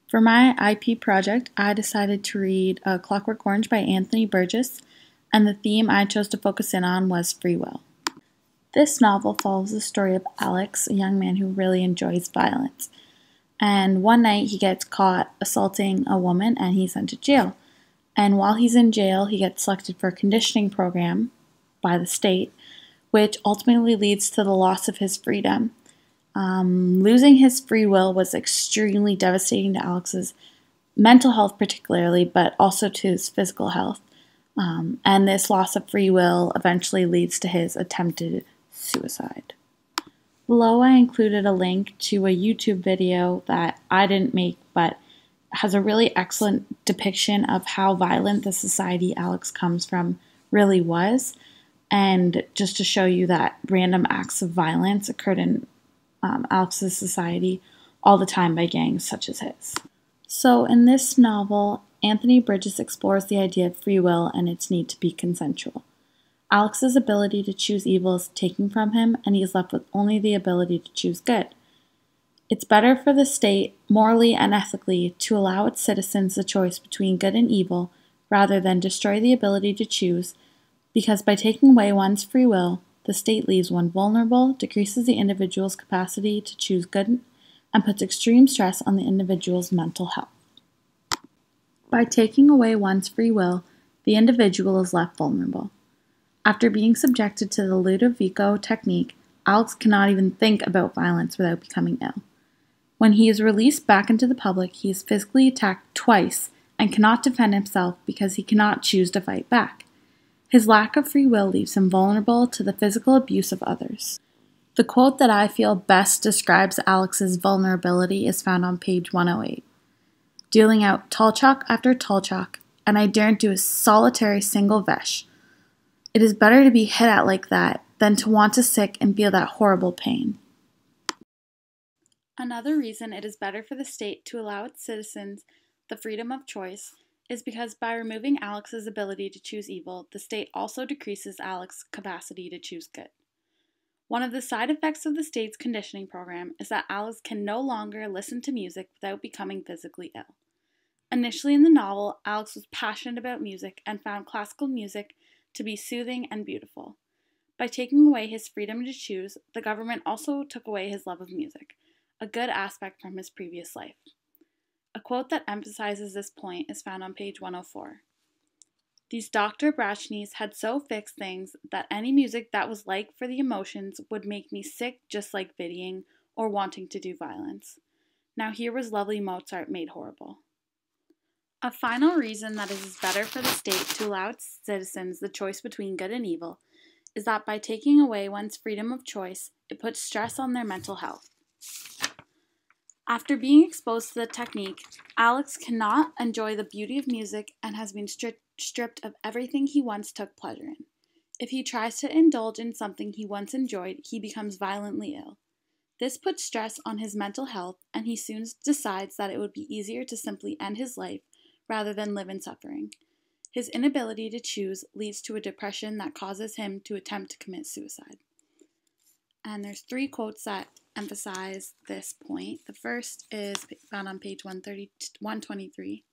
For my IP project, I decided to read A Clockwork Orange by Anthony Burgess, and the theme I chose to focus in on was free will. This novel follows the story of Alex, a young man who really enjoys violence. And one night he gets caught assaulting a woman and he's sent to jail. And while he's in jail, he gets selected for a conditioning program by the state, which ultimately leads to the loss of his freedom. Losing his free will was extremely devastating to Alex's mental health particularly, but also to his physical health. And this loss of free will eventually leads to his attempted suicide. Below I included a link to a YouTube video that I didn't make, but has a really excellent depiction of how violent the society Alex comes from really was, and just to show you that random acts of violence occurred in Alex's society all the time by gangs such as his. So in this novel, Anthony Burgess explores the idea of free will and its need to be consensual. Alex's ability to choose evil is taken from him, and he is left with only the ability to choose good. It's better for the state, morally and ethically, to allow its citizens the choice between good and evil rather than destroy the ability to choose, because by taking away one's free will, the state leaves one vulnerable, decreases the individual's capacity to choose good, and puts extreme stress on the individual's mental health. By taking away one's free will, the individual is left vulnerable. After being subjected to the Ludovico technique, Alex cannot even think about violence without becoming ill. When he is released back into the public, he is physically attacked twice and cannot defend himself because he cannot choose to fight back. His lack of free will leaves him vulnerable to the physical abuse of others. The quote that I feel best describes Alex's vulnerability is found on page 108. Dealing out tall chalk after tall chalk, and I daren't do a solitary single vesh. It is better to be hit at like that than to want to sick and feel that horrible pain. Another reason it is better for the state to allow its citizens the freedom of choice is because by removing Alex's ability to choose evil, the state also decreases Alex's capacity to choose good. One of the side effects of the state's conditioning program is that Alex can no longer listen to music without becoming physically ill. Initially in the novel, Alex was passionate about music and found classical music to be soothing and beautiful. By taking away his freedom to choose, the government also took away his love of music, a good aspect from his previous life. A quote that emphasizes this point is found on page 104. These Dr. Brachneys had so fixed things that any music that was like for the emotions would make me sick just like pitying or wanting to do violence. Now here was lovely Mozart made horrible. A final reason that it is better for the state to allow its citizens the choice between good and evil is that by taking away one's freedom of choice, it puts stress on their mental health. After being exposed to the technique, Alex cannot enjoy the beauty of music and has been stripped of everything he once took pleasure in. If he tries to indulge in something he once enjoyed, he becomes violently ill. This puts stress on his mental health, and he soon decides that it would be easier to simply end his life rather than live in suffering. His inability to choose leads to a depression that causes him to attempt to commit suicide. And there's 3 quotes that emphasize this point. The first is found on page 123.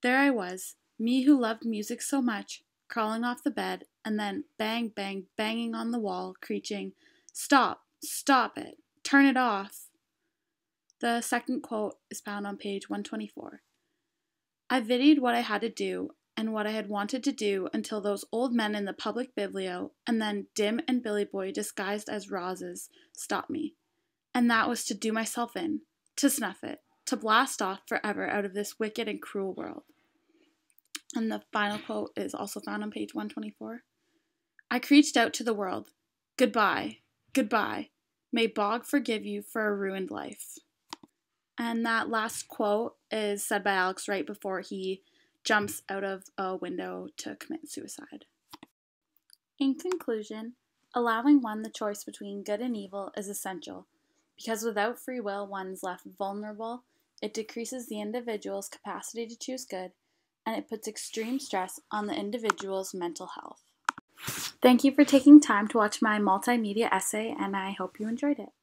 There I was, me who loved music so much, crawling off the bed, and then bang, bang, banging on the wall, screeching, "Stop! Stop it! Turn it off!" The second quote is found on page 124. I videoed what I had to do and what I had wanted to do until those old men in the public biblio and then Dim and Billy Boy disguised as Rozes stopped me. And that was to do myself in, to snuff it, to blast off forever out of this wicked and cruel world. And the final quote is also found on page 124. I reached out to the world. Goodbye, goodbye. May Bog forgive you for a ruined life. And that last quote is said by Alex right before he jumps out of a window to commit suicide. In conclusion, allowing one the choice between good and evil is essential, because without free will one is left vulnerable, it decreases the individual's capacity to choose good, and it puts extreme stress on the individual's mental health. Thank you for taking time to watch my multimedia essay, and I hope you enjoyed it.